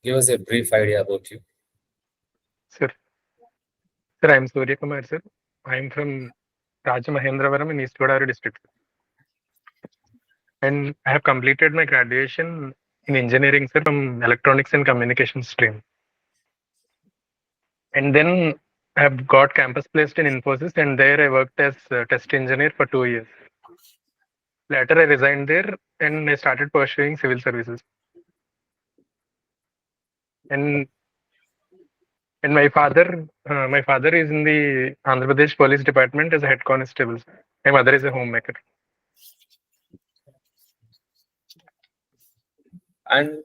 give us a brief idea about you. Sir, I am Surya Kumar, sir. I am from Rajamahendravaram in East Godavari district. And I have completed my graduation in engineering, sir, from electronics and communications stream. And then I have got campus placed in Infosys, and there I worked as a test engineer for 2 years. Later, I resigned there and I started pursuing civil services. And my father is in the Andhra Pradesh Police Department as a head constable. My mother is a homemaker. And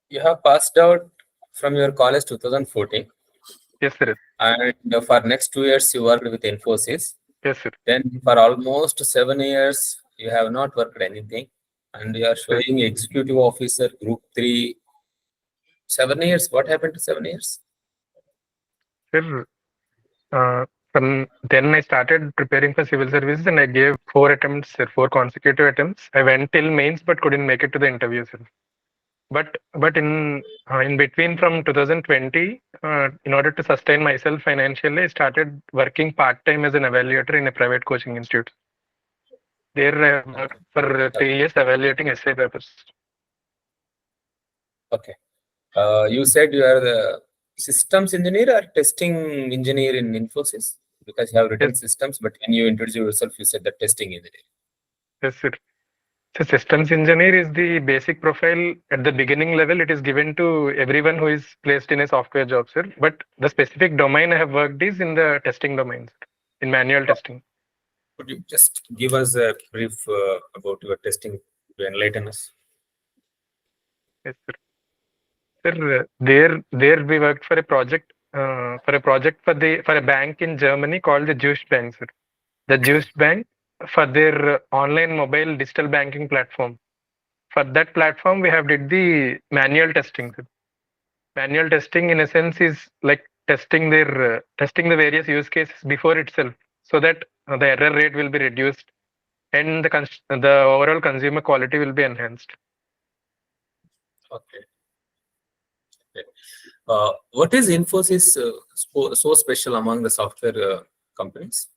you have passed out from your college 2014. Yes, sir. And for next 2 years, you worked with Infosys. Yes, sir. Then for almost 7 years, you have not worked anything. And you are showing executive officer group 3. 7 years. What happened to 7 years? Sir, from then I started preparing for civil services and I gave 4 attempts, sir, 4 consecutive attempts. I went till mains but couldn't make it to the interview, sir. But in between from 2020, in order to sustain myself financially, I started working part-time as an evaluator in a private coaching institute. There I worked for 3 years evaluating essay papers. Okay. You said you are the systems engineer or testing engineer in Infosys? Because you have written systems, but when you introduce yourself, you said the testing engineer. Yes, sir. So systems engineer is the basic profile at the beginning level. It is given to everyone who is placed in a software job, sir. But the specific domain I have worked is in the testing domain, sir, in manual testing. Could you just give us a brief about your testing to enlighten us? Yes, sir. Sir, there we worked for a project for a bank in Germany called the Juice Bank, sir. The Juice Bank for their online mobile digital banking platform. For that platform, we have did the manual testing, sir. Manual testing, in a sense, is like testing the various use cases before itself, so that the error rate will be reduced and the overall consumer quality will be enhanced. Okay. What is Infosys so special among the software companies?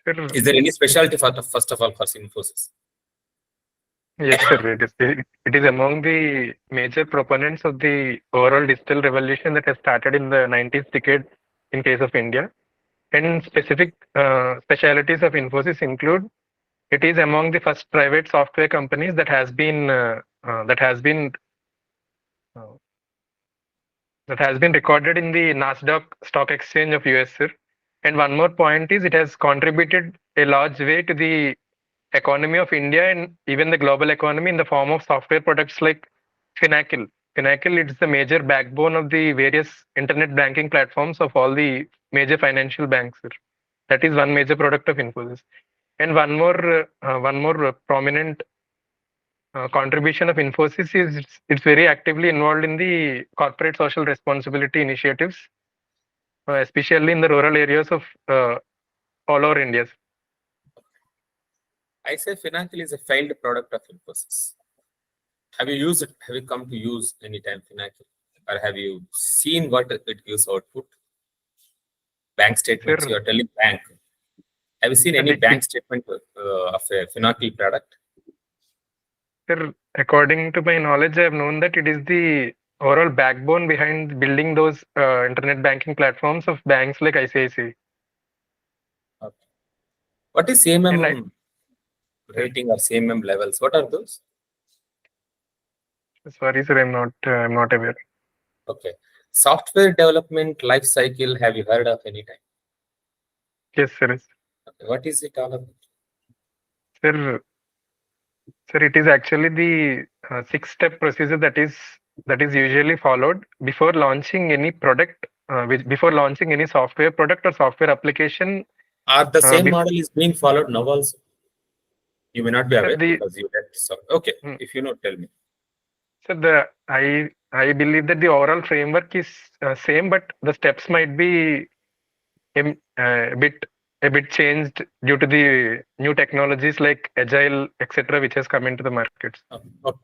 Sir, is there any specialty first of all for Infosys? Yes, sir. It is among the major proponents of the overall digital revolution that has started in the 90s decade in case of India. And specific specialities of Infosys include it is among the first private software companies that has been recorded in the Nasdaq Stock Exchange of US, sir. And one more point is it has contributed a large way to the economy of India and even the global economy in the form of software products like Finacle. Finacle is the major backbone of the various internet banking platforms of all the major financial banks, sir. That is one major product of Infosys. And one more prominent contribution of Infosys is it's very actively involved in the corporate social responsibility initiatives, especially in the rural areas of all over India. I say Finacle is a failed product of Infosys. Have you used it? Have you come to use anytime Finacle? Or have you seen what it gives output? Bank statements, you are telling bank. Have you seen any bank statement of a Finacle product? Sir, according to my knowledge, I have known that it is the overall backbone behind building those internet banking platforms of banks like ICICI. Okay. What is CMM rating or CMM levels? What are those? Sorry, sir, I'm not aware. Okay. Software development life cycle, have you heard of any time? Yes, sir. Okay. What is it all about? Sir, it is actually the 6-step procedure that is usually followed before launching any product, before launching any software product or software application. Are the same model is being followed now also? You may not be aware because you read. So, okay, if you know, tell me. So I believe that the overall framework is same, but the steps might be a bit changed due to the new technologies like agile, etc., which has come into the markets. Okay.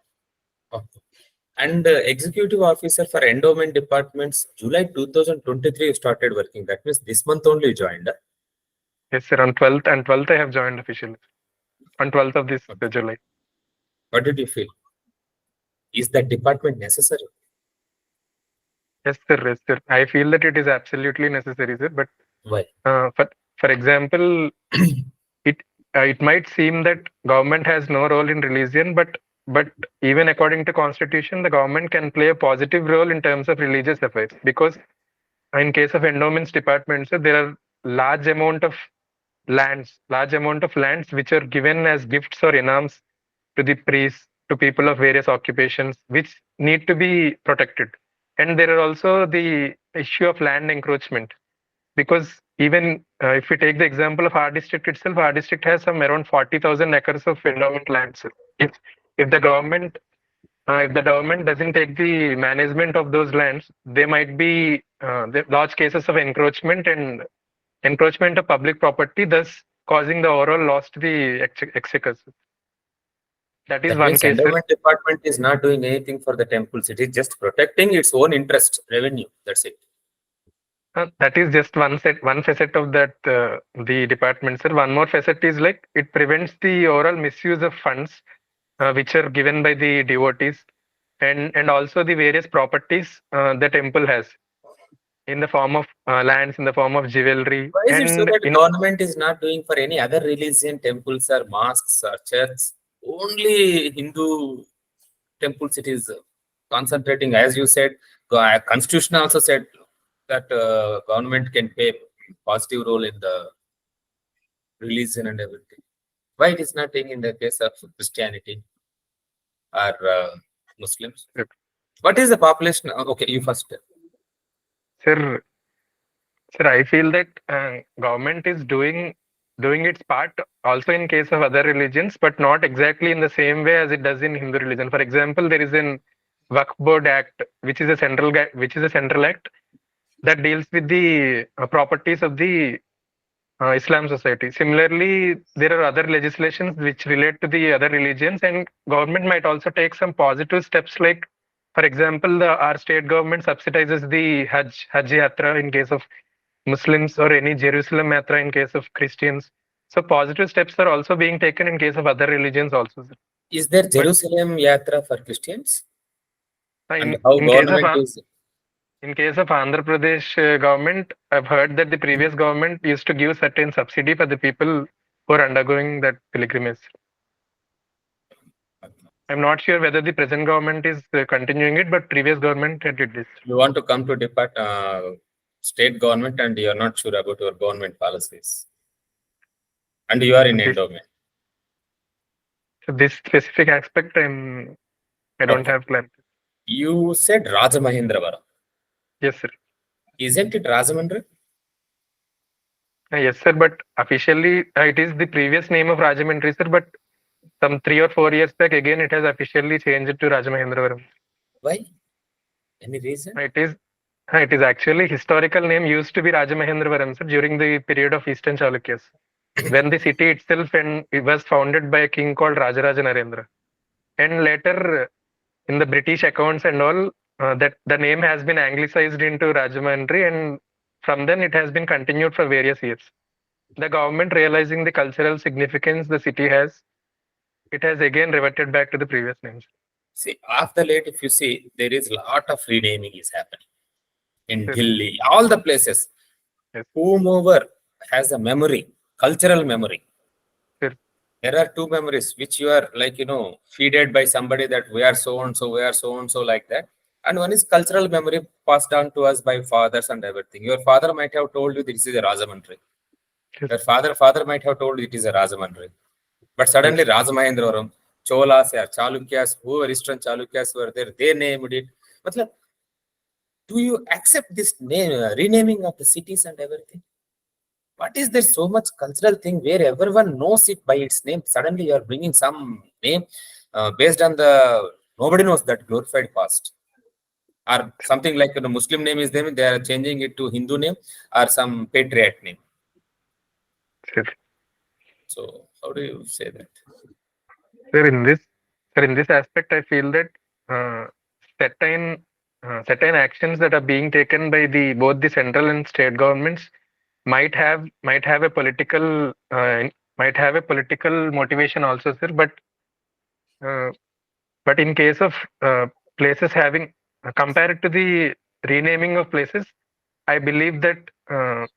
And executive officer for endowment departments, July 2023 you started working. That means this month only you joined. Yes, sir. On 12th I have joined officially. On 12th of this Okay. July. What did you feel? Is that department necessary? Yes, sir. Yes, sir. I feel that it is absolutely necessary, sir. But Why? for example, it it might seem that government has no role in religion, but even according to constitution, the government can play a positive role in terms of religious affairs, because in case of endowments departments, there are large amount of lands which are given as gifts or inams to the priests, to people of various occupations, which need to be protected. And there are also the issue of land encroachment, because even if we take the example of our district itself, our district has some around 40,000 acres of endowment lands. If if the government if the government doesn't take the management of those lands, there might be large cases of encroachment of public property, thus causing the overall loss to the exchequers. That is That one means case, sir. endowment department is not doing anything for the temples. It is just protecting its own interest, revenue. That's it. That is just one facet of that the department, sir. One more facet is like it prevents the overall misuse of funds which are given by the devotees, and also the various properties the temple has in the form of lands, in the form of jewelry, Why is it so and that in government is not doing for any other religion, temples or mosques or churches? Only Hindu temples it is concentrating. As you said, Constitution also said that government can play positive role in the religion and everything. Why it is not taking in the case of Christianity or Muslims? What is the population? Okay, you first. sir, sir, I feel that government is doing its part also in case of other religions, but not exactly in the same way as it does in Hindu religion. For example, there is an Waqf Board Act, which is a central act that deals with the properties of the Islam society. Similarly, there are other legislations which relate to the other religions, and government might also take some positive steps. Like, for example, our state government subsidizes the Hajj Yatra in case of Muslims, or any Jerusalem Yatra in case of Christians. So positive steps are also being taken in case of other religions also, sir. Is there But Jerusalem Yatra for Christians? And in how in case of government is? in case of Andhra Pradesh government, I've heard that the previous government used to give certain subsidy for the people who are undergoing that pilgrimage. I'm not sure whether the present government is continuing it, but previous government did this. You want to come to state government and you are not sure about your government policies. And you are in This endowment. so this specific aspect, I don't Okay. have clarity. You said Rajamahendravaram. Yes, sir. Isn't it Rajamandri? Yes, sir. But officially, it is the previous name of Rajahmundry, sir. But some 3 or 4 years back, again, it has officially changed to Rajamahendravaram. Why? Any reason? It is actually historical name used to be Rajamahendravaram, sir, during the period of Eastern Chalukyas, when the city itself and it was founded by a king called Rajaraja Narendra. And later, in the British accounts and all, that the name has been anglicized into Rajahmundry, and from then it has been continued for various years. The government, realizing the cultural significance the city has, it has again reverted back to the previous names. See, after late, if you see, there is a lot of renaming is happening in Yes, Delhi, all the places. yes, Whomever has a memory, cultural memory. yes, There are two memories which you are like, feeded by somebody that we are so and so, we are so and so, like that. And one is cultural memory passed down to us by fathers and everything. Your father might have told you this is a Rajamandri. yes, Your father might have told you it is a Rajamandri. But suddenly yes, Rajamahendravaram, Cholas or Chalukyas, whoever Eastern Chalukyas were there, they named it. Matlab, do you accept this name, renaming of the cities and everything? What is there so much cultural thing where everyone knows it by its name? Suddenly you are bringing some name based on the nobody knows that glorified past, or something like the Muslim name is them, they are changing it to Hindu name or some patriot name. yes. So how do you say that? Sir, in this aspect, I feel that uh, certain actions that are being taken by both the central and state governments might have a political motivation also, sir. Uh, but in case of places having compared to the renaming of places, I believe that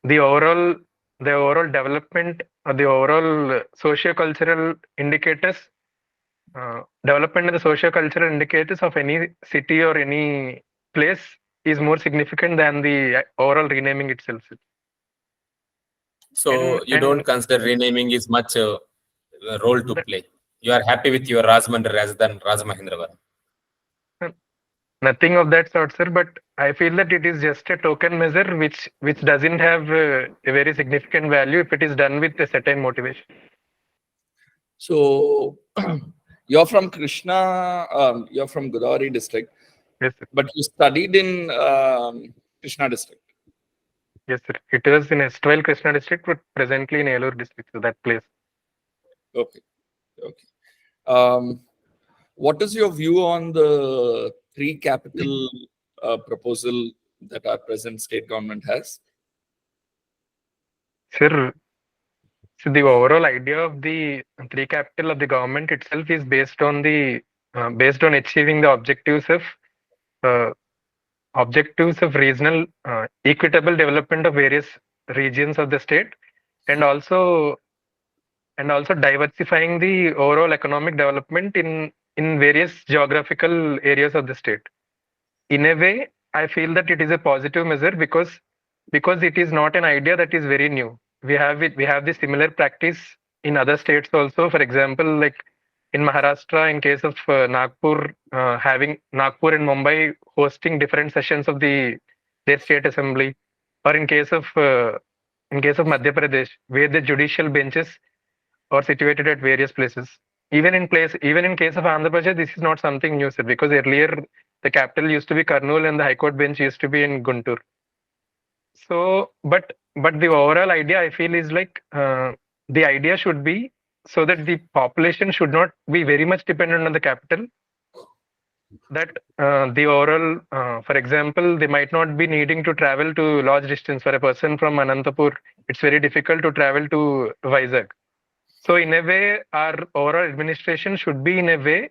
the overall development or the overall socio-cultural indicators, development in the socio-cultural indicators of any city or any place is more significant than the overall renaming itself. So you And don't consider renaming is much a role to that, play. You are happy with your Rajahmundry rather than Rajamahendravaram. nothing of that sort, sir. But I feel that it is just a token measure which doesn't have a very significant value if it is done with a certain motivation. So you're from Krishna, you're from Godavari district, Yes, sir. but you studied in Krishna district. Yes, sir. It was in S12 Krishna district, but presently in Elur district, so that place. Okay. What is your view on the three capital proposal that our present state government has? Sir, so the overall idea of the three capital of the government itself is based on achieving the uh, objectives of regional equitable development of various regions of the state, and also diversifying the overall economic development in various geographical areas of the state. In a way, I feel that it is a positive measure because it is not an idea that is very new. We have the similar practice in other states also. For example, like in Maharashtra, in case of Nagpur, having Nagpur and Mumbai hosting different sessions of their state assembly, or in case of Madhya Pradesh, where the judicial benches are situated at various places. Even in case of Andhra Pradesh, this is not something new, sir, because earlier the capital used to be Kurnool and the High Court bench used to be in Guntur. So, but the overall idea I feel is like the idea should be so that the population should not be very much dependent on the capital. That the overall, for example, they might not be needing to travel to large distance. For a person from Anantapur, it's very difficult to travel to Vizag. So in a way, our overall administration should be in a way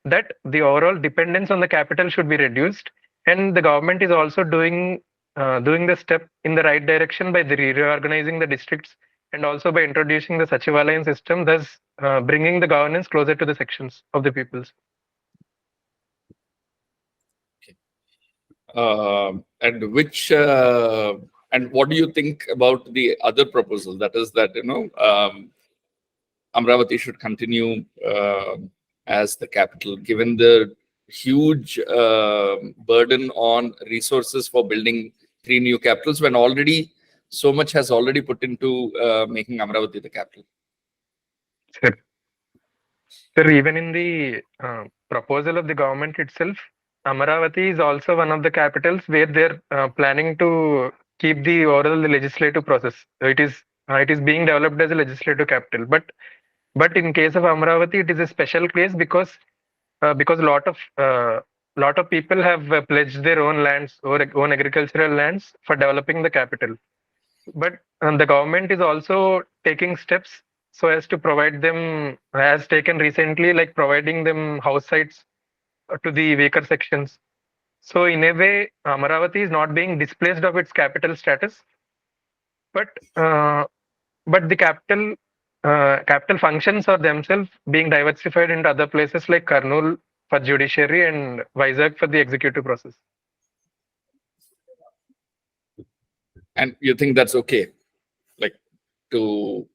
that the overall dependence on the capital should be reduced, and the government is also doing the step in the right direction by reorganizing the districts and also by introducing the Sachivalayam system, thus bringing the governance closer to the sections of the peoples. And what do you think about the other proposal? That is that, Amravati should continue as the capital, given the huge burden on resources for building three new capitals, when already so much has already put into making Amravati the capital. Sir, even in the proposal of the government itself, Amaravati is also one of the capitals where they're planning to keep the overall legislative process. So it is being developed as a legislative capital. But in case of Amaravati, it is a special case because lot of people have pledged their own lands or own agricultural lands for developing the capital. But the government is also taking steps so as to provide them, has taken recently, like providing them house sites to the weaker sections. So in a way, Amaravati is not being displaced of its capital status, but the capital functions are themselves being diversified into other places like Kurnool for judiciary and Vizag for the executive process. And you think that's okay, like for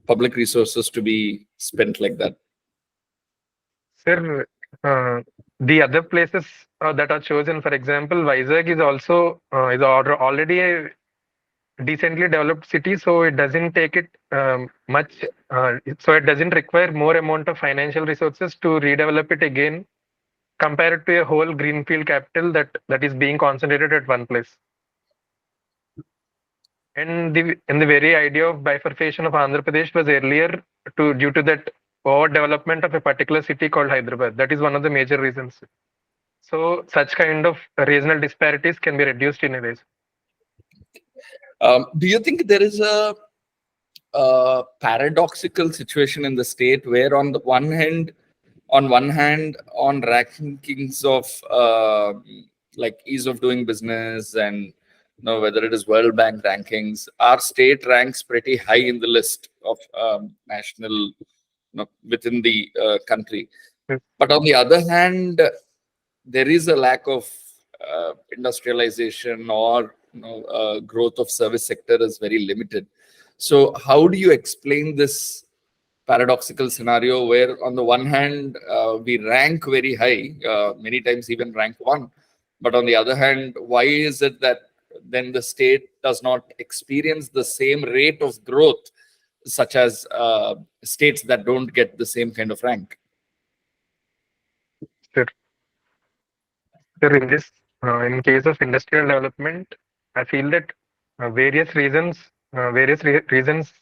public resources to be spent like that? Sir, the other places that are chosen, for example, Vizag is also already a decently developed city, so it doesn't take it much. So it doesn't require more amount of financial resources to redevelop it again, compared to a whole greenfield capital that is being concentrated at one place. And the very idea of bifurcation of Andhra Pradesh was earlier due to that overdevelopment of a particular city called Hyderabad. That is one of the major reasons. So such kind of regional disparities can be reduced in a way. Do you think there is a paradoxical situation in the state where on one hand, on rankings of like ease of doing business and whether it is World Bank rankings, our state ranks pretty high in the list of national within the country. Yes. But on the other hand, there is a lack of industrialization or growth of service sector is very limited. So how do you explain this paradoxical scenario where on the one hand we rank very high, many times even rank one, but on the other hand, why is it that then the state does not experience the same rate of growth such as states that don't get the same kind of rank? Sure. Sir, in this, in case of industrial development, I feel that various reasons,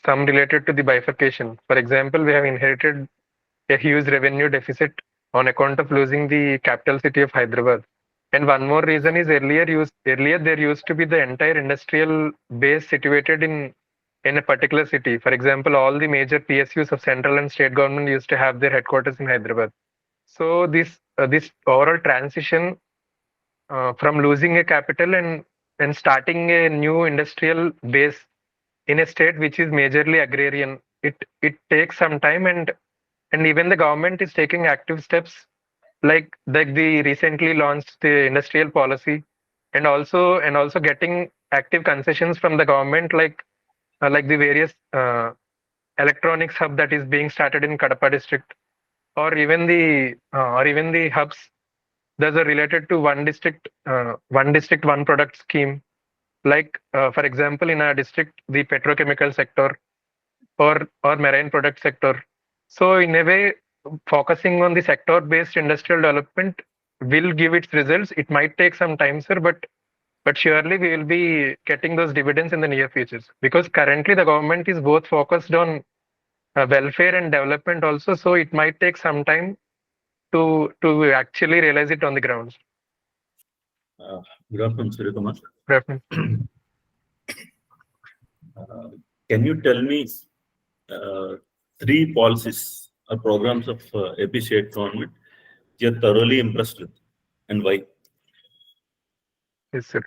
some related to the bifurcation. For example, we have inherited a huge revenue deficit on account of losing the capital city of Hyderabad. And one more reason is earlier there used to be the entire industrial base situated in a particular city. For example, all the major PSUs of central and state government used to have their headquarters in Hyderabad. So this overall transition from losing a capital and starting a new industrial base in a state which is majorly agrarian, it takes some time, and even the government is taking active steps like the recently launched the industrial policy, and also getting active concessions from the government like the various electronics hub that is being started in Kadapa district, or even the hubs that are related to one district, one product scheme. Like for example, in our district, the petrochemical sector or marine product sector. So in a way, focusing on the sector-based industrial development will give its results. It might take some time, sir, but surely we will be getting those dividends in the near future. Because currently the government is both focused on welfare and development also. So it might take some time to actually realize it on the ground. Good afternoon, Surya Kumar. Definitely. Can you tell me three policies or programs of AP state government you're thoroughly impressed with and why? Yes, sir.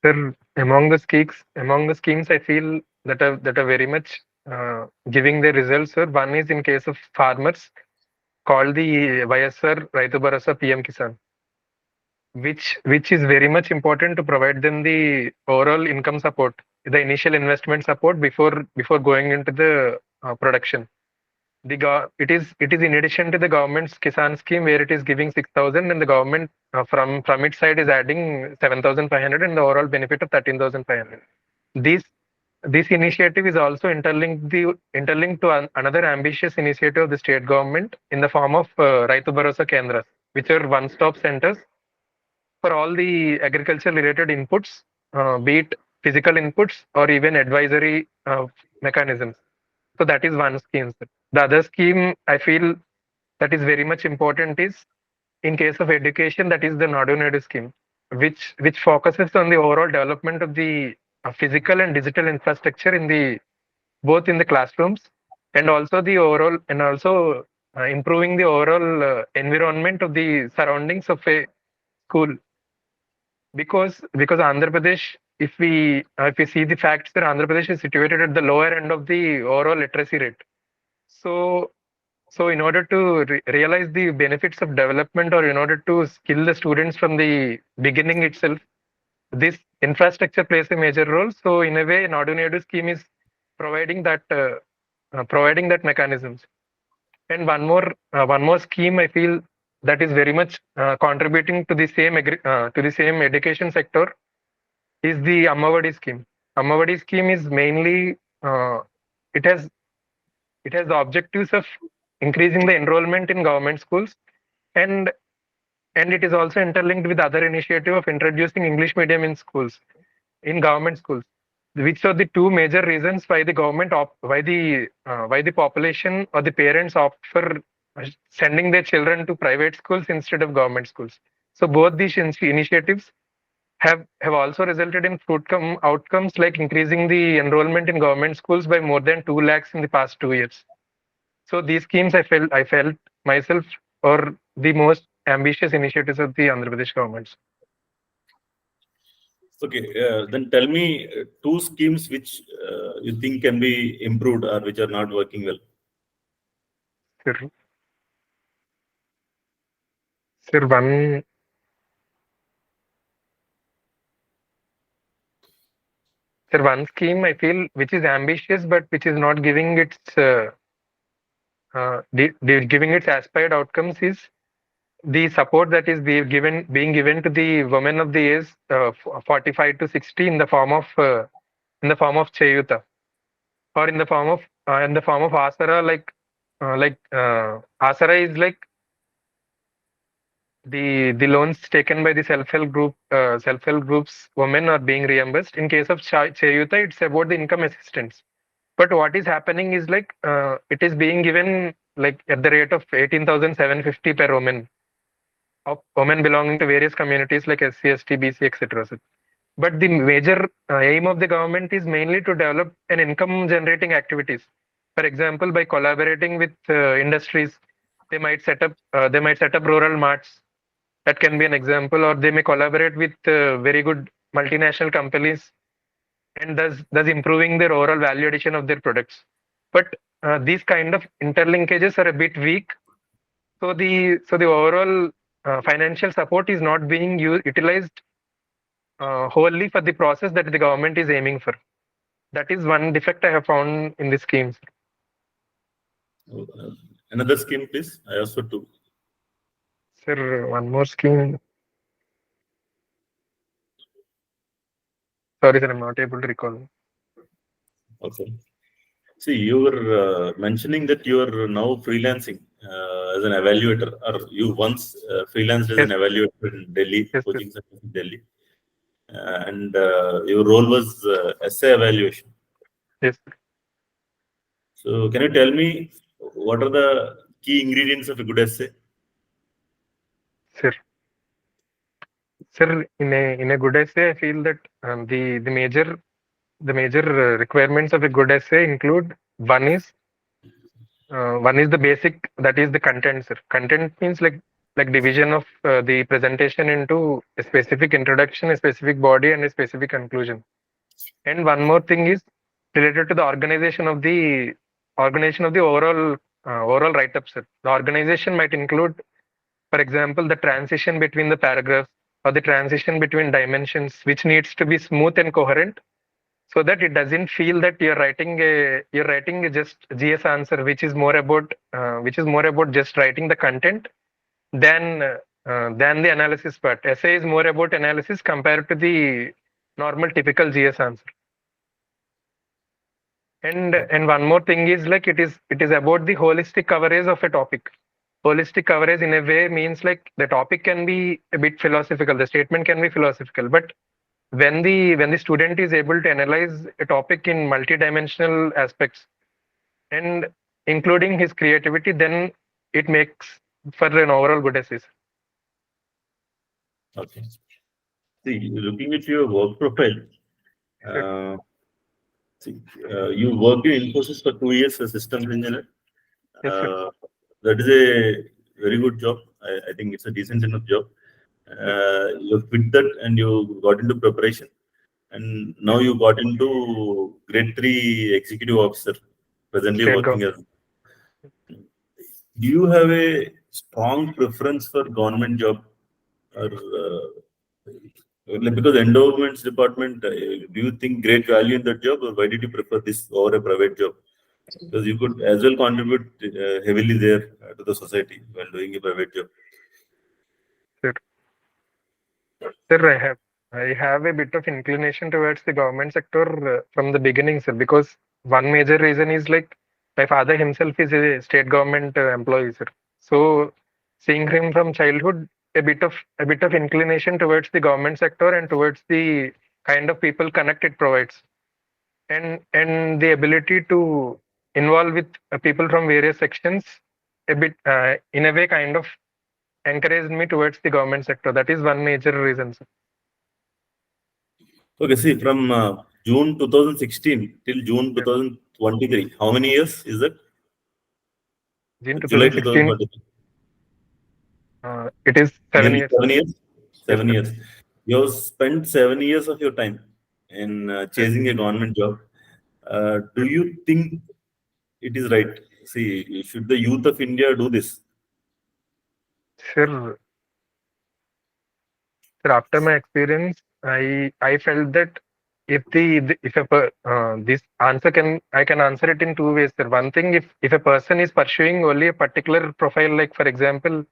Sir, among the schemes, I feel that are very much giving the results, sir. One is in case of farmers, called the YSR Raitu Bharosa PM Kisan, which is very much important to provide them the overall income support, the initial investment support before going into the production. It is in addition to the government's Kisan scheme where it is giving 6,000, and the government from its side is adding 7,500, and the overall benefit of 13,500. This initiative is also interlinked to another ambitious initiative of the state government in the form of Raitu Bharosa Kendras, which are one-stop centers for all the agriculture related inputs, be it physical inputs or even advisory mechanisms. So that is one scheme, sir. The other scheme I feel that is very much important is in case of education, that is the Nadu Nedu scheme, which focuses on the overall development of the physical and digital infrastructure both in the classrooms and also improving the overall environment of the surroundings of a school. Because Andhra Pradesh, if we see the facts, that Andhra Pradesh is situated at the lower end of the overall literacy rate. So in order to realize the benefits of development, or in order to skill the students from the beginning itself, this infrastructure plays a major role. So in a way, Nadu Nedu scheme is providing that mechanisms. And one more scheme I feel that is very much contributing to the same education sector is the Ammavadi scheme. Ammavadi scheme is mainly it has the objectives of increasing the enrollment in government schools, and it is also interlinked with other initiative of introducing English medium in government schools. which are the two major reasons why the government why the population or the parents opt for sending their children to private schools instead of government schools. So both these initiatives have also resulted in outcomes like increasing the enrollment in government schools by more than 2 lakhs in the past 2 years. So these schemes I felt myself are the most ambitious initiatives of the Andhra Pradesh government. Okay, then tell me two schemes which you think can be improved or which are not working well. Sir, sir, one scheme I feel which is ambitious but which is not giving its giving its aspired outcomes is the support that is being given to the women of the age 45 to 60 in the form of Cheyuta, or in the form of Asara. Asara is like the loans taken by the self-help groups women are being reimbursed. In case of Cheyuta, it's about the income assistance. But what is happening is like it is being given like at the rate of 18,750 per woman, of women belonging to various communities like SC, ST, BC, etc. But the major aim of the government is mainly to develop an income generating activities. For example, by collaborating with industries, they might set up rural marts. That can be an example, or they may collaborate with very good multinational companies, and thus improving their overall value addition of their products. But these kind of interlinkages are a bit weak. So the overall financial support is not being utilized wholly for the process that the government is aiming for. That is one defect I have found in the schemes. Another scheme, please. I also too. Sir, one more scheme. Sorry, sir, I'm not able to recall. Okay. See, you were mentioning that you are now freelancing as an evaluator, or you once freelanced as an evaluator in Delhi, Yes, coaching center in Delhi, and your role was essay evaluation. yes, So, can you tell me what are the key ingredients of a good essay? sir. Sir, in a good essay, I feel that the major requirements of a good essay include one is the basic, that is the content, sir. Content means like division of the presentation into a specific introduction, a specific body, and a specific conclusion. And one more thing is related to the organization of the overall write-up, sir. The organization might include, for example, the transition between the paragraphs or the transition between dimensions, which needs to be smooth and coherent, so that it doesn't feel that you're writing a just GS answer, which is more about just writing the content than the analysis part. Essay is more about analysis compared to the normal typical GS answer. And one more thing is like it is about the holistic coverage of a topic. Holistic coverage in a way means like the topic can be a bit philosophical, the statement can be philosophical, but when the student is able to analyze a topic in multidimensional aspects and including his creativity, then it makes for an overall good essay. Okay. See, looking at your work profile, you worked in Infosys for 2 years as systems engineer. Yes, That is a very good job. I think it's a decent enough job. You quit that and you got into preparation, and now you got into grade 3 executive officer, presently State working as. Do you have a strong preference for government job, or because endowments department, do you think great value in that job, or why did you prefer this over a private job? Because you could as well contribute heavily there to the society while doing a private job. sir. Sir, I have a bit of inclination towards the government sector from the beginning, sir, because one major reason is like my father himself is a state government employee, sir. So seeing him from childhood, a bit of inclination towards the government sector and towards the kind of people connect it provides. and the ability to involve with people from various sections a bit in a way kind of encouraged me towards the government sector. That is one major reason, sir. Okay, see, from June 2016 till June 2023, how many years is that? June July 2016, 2023. it is 7 Nearly years. 7 years? Yes, 7 sir. years. You have spent 7 years of your time in chasing a government job. Do you think it is right? See, should the youth of India do this? Sir, sir, after my experience, I felt that if if this answer I can answer it in two ways, sir. One thing, if a person is pursuing only a particular profile, like for example,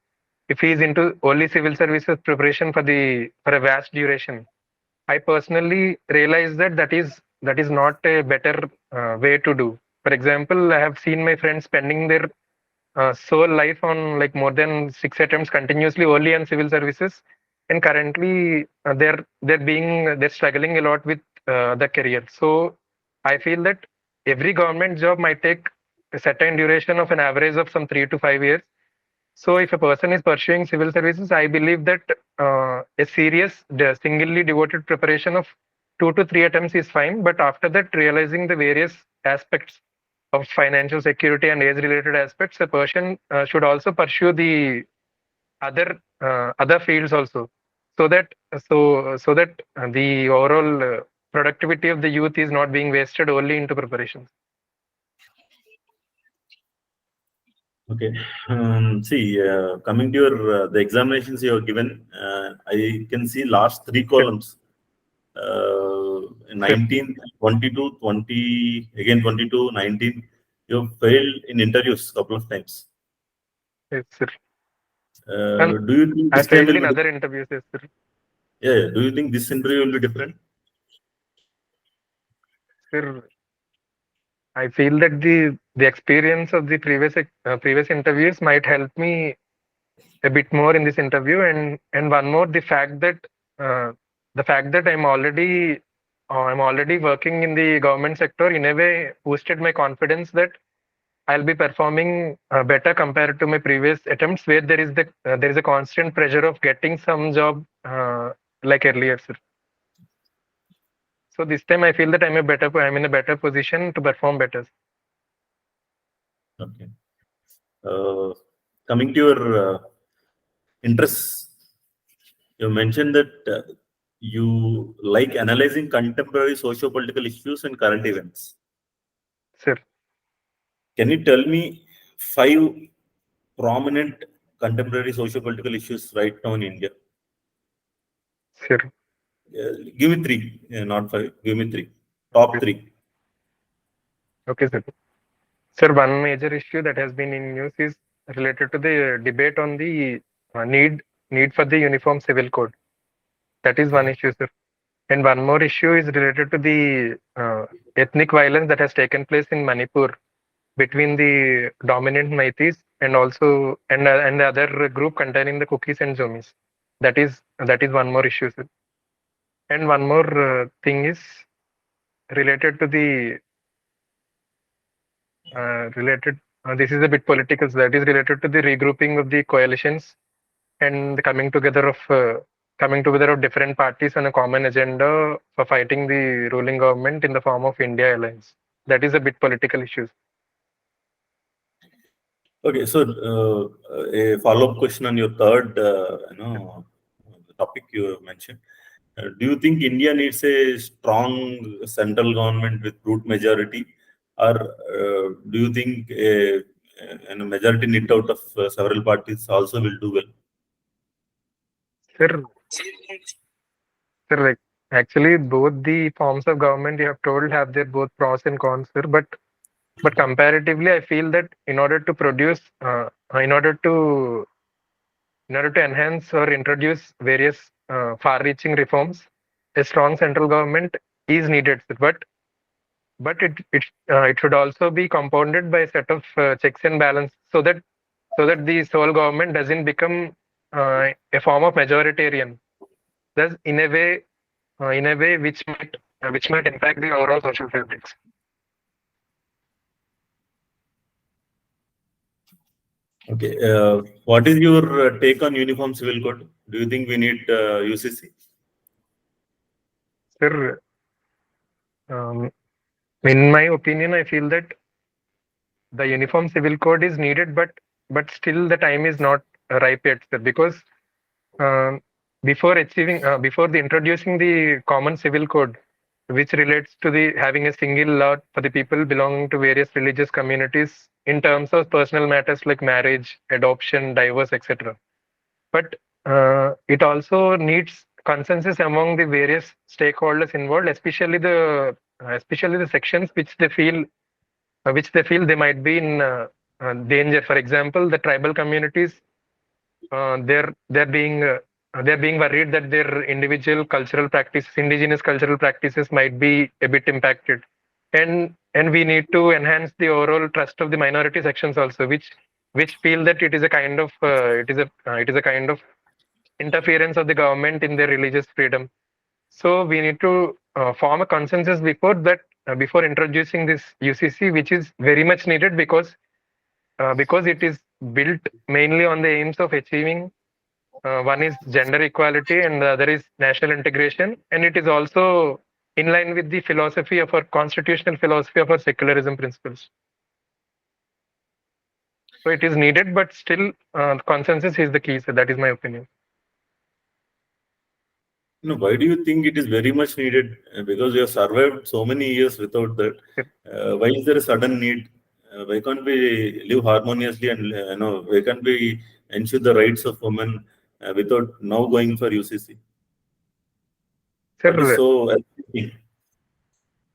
if he is into only civil services preparation for a vast duration, I personally realize that that is not a better way to do. For example, I have seen my friends spending their sole life on like more than 6 attempts continuously only on civil services, and currently they're struggling a lot with the career. So I feel that every government job might take a certain duration of an average of some 3 to 5 years. So if a person is pursuing civil services, I believe that a serious, singly devoted preparation of 2 to 3 attempts is fine. But after that, realizing the various aspects of financial security and age-related aspects, a person should also pursue the other fields also, so that the overall productivity of the youth is not being wasted only into preparations. Okay. See, coming to your the examinations you have given, I can see last three columns. 19, 22, 20, again 22, 19. You have failed in interviews couple of times. Yes, sir. And Do you think I this time failed will in be other different? interviews, yes, sir. Yeah. Do you think this interview will be different? Sir, I feel that the experience of the previous interviews might help me a bit more in this interview, and one more, uh, the fact that I'm already working in the government sector in a way boosted my confidence that I'll be performing better compared to my previous attempts, where there is a constant pressure of getting some job like earlier, sir. So this time I feel that I'm in a better position to perform better. Okay. Coming to your interests, you mentioned that you like analyzing contemporary socio-political issues and current events. Sir, Can you tell me 5 prominent contemporary socio-political issues right now in India? sir. Give me 3, not 5. Give me 3. Top 3. Okay, sir. Sir, one major issue that has been in news is related to the debate on the need for the uniform civil code. That is one issue, sir. And one more issue is related to the ethnic violence that has taken place in Manipur between the dominant Meiteis and the other group containing the Kukis and Zomis. That is one more issue, sir. And one more thing is related to the related. This is a bit political. So that is related to the regrouping of the coalitions and the coming together of different parties on a common agenda for fighting the ruling government in the form of India Alliance. That is a bit political issues. Okay, so a follow-up question on your third, topic you mentioned. Do you think India needs a strong central government with brute majority, or do you think a majority knit out of several parties also will do well? Sir, like actually both the forms of government you have told have their both pros and cons, sir. But comparatively, I feel that in order to enhance or introduce various far-reaching reforms, a strong central government is needed, sir. But it should also be compounded by a set of checks and balance, so that the sole government doesn't become a form of majoritarian. Thus, in a way which might which might impact the overall social fabrics. Okay. What is your take on Uniform Civil Code? Do you think we need UCC? Sir, in my opinion, I feel that the Uniform Civil Code is needed, but still the time is not ripe yet, sir, because before the introducing the Common Civil Code, which relates to the having a single law for the people belonging to various religious communities in terms of personal matters like marriage, adoption, divorce, etc. But it also needs consensus among the various stakeholders involved, especially the sections which they feel they might be in danger. For example, the tribal communities, they're being worried that their individual cultural practices, indigenous cultural practices, might be a bit impacted, and we need to enhance the overall trust of the minority sections also, which feel that it is a kind of it is a kind of interference of the government in their religious freedom. So we need to form a consensus before introducing this UCC, which is very much needed because it is built mainly on the aims of achieving one is gender equality and the other is national integration, and it is also in line with the philosophy of our constitutional philosophy of our secularism principles. So it is needed, but still consensus is the key. So that is my opinion. No, why do you think it is very much needed? Because we have survived so many years without that. Why is there a sudden need? Why can't we live harmoniously and why can't we ensure the rights of women without now going for UCC? What is Sir, so?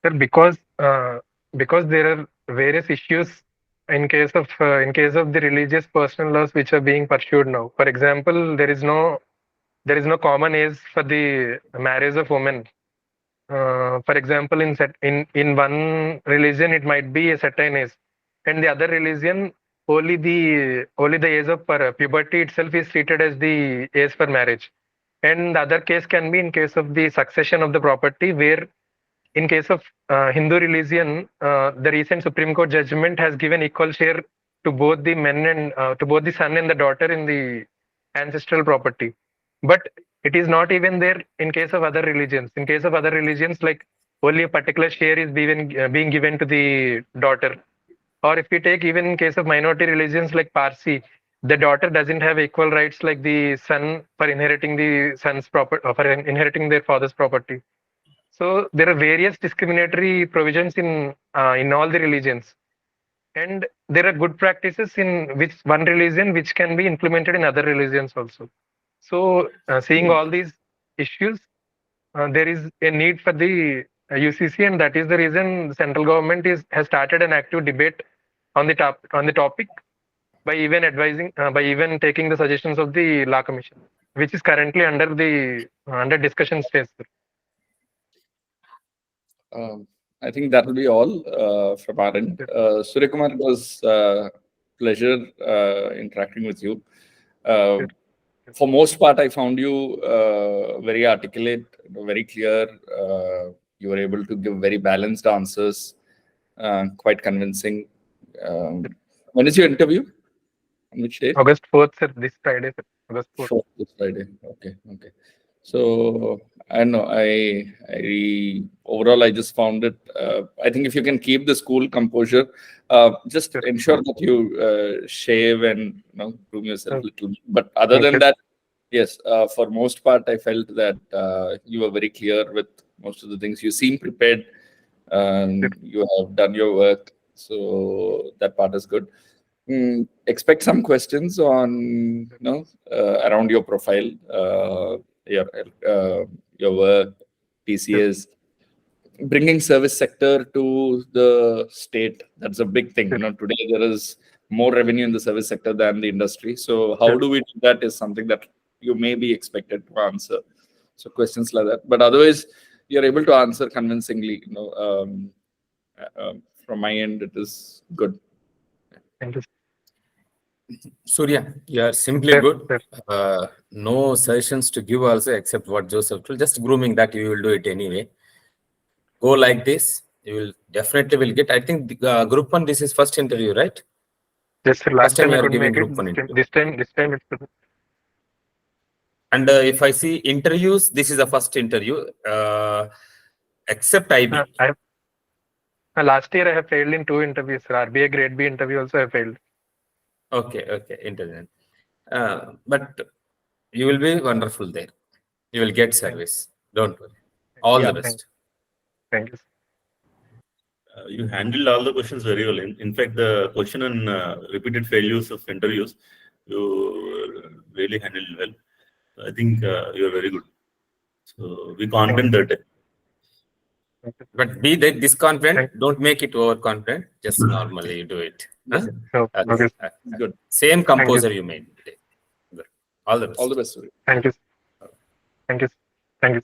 sir, because there are various issues in case of the religious personal laws which are being pursued now. For example, there is no common age for the marriage of women. For example, in one religion it might be a certain age, and the other religion only the age of puberty itself is treated as the age for marriage. And the other case can be in case of the succession of the property, where in case of Hindu religion, the recent Supreme Court judgment has given equal share to both the men and to both the son and the daughter in the ancestral property. But it is not even there in case of other religions. In case of other religions, like only a particular share is being given to the daughter. Or if we take even in case of minority religions like Parsi, the daughter doesn't have equal rights like the son for inheriting the son's property, for inheriting their father's property. So there are various discriminatory provisions in all the religions, and there are good practices in which one religion which can be implemented in other religions also. So seeing all these issues, there is a need for the UCC, and that is the reason the central government has started an active debate on the topic by even taking the suggestions of the law commission, which is currently under discussion stage. I think that will be all from our end. Surya Kumar, it was pleasure interacting with you. For most part, I found you very articulate, very clear. You were able to give very balanced answers, quite convincing. When is your interview? On which day? August 4th, sir. This Friday, sir. August 4th. This Friday. Okay. So I know overall I just found it. I think if you can keep the school composure, just ensure that you shave and groom yourself a little bit. But other than that, yes, for most part, I felt that you were very clear with most of the things. You seem prepared, and you have done your work, so that part is good. Expect some questions on around your profile, your work, TCS, bringing service sector to the state. That's a big thing. Today there is more revenue in the service sector than the industry. So how do we do that is something that you may be expected to answer. So questions like that. But otherwise, you're able to answer convincingly. From my end, it is good. Thank you. Surya, you are simply good. No suggestions to give also except what Joseph told. Just grooming that you will do it anyway. go like this, you will definitely get. I think group 1, this is first interview, right? Yes, sir. Last time time you I are couldn't giving make group it. one interview. This time it's And if I see interviews, this is the first interview, except IB. Last year I have failed in 2 interviews, sir. RBI Grade B interview also I failed. Okay, interview. But you will be wonderful there. You will get service. Don't worry. All the best. Thank you. You handled all the questions very well. In fact, the question on repeated failures of interviews, you really handled well. I think you're very good. So be confident that. But be this confident. Don't make it overconfident. Just normally do it. Huh? Okay. Good. Same composer you made today. Good. All the best. All the best. Thank you. Thank you. Thank you.